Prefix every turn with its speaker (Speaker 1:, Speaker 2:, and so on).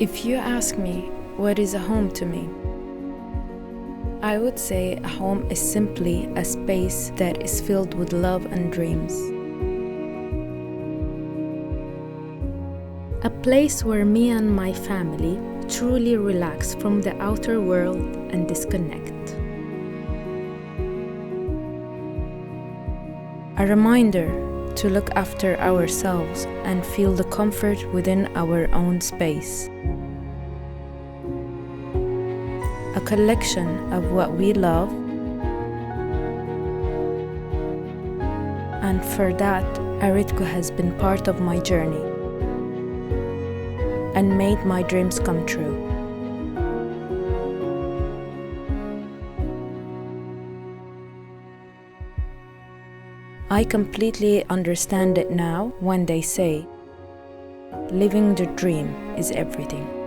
Speaker 1: If you ask me, what is a home to me? I would say a home is simply a space that is filled with love and dreams. A place where me and my family truly relax from the outer world and disconnect. A reminder to look after ourselves and feel the comfort within our own space. A collection of what we love, and for that, Aritco has been part of my journey and made my dreams come true. I completely understand it now when they say, living the dream is everything.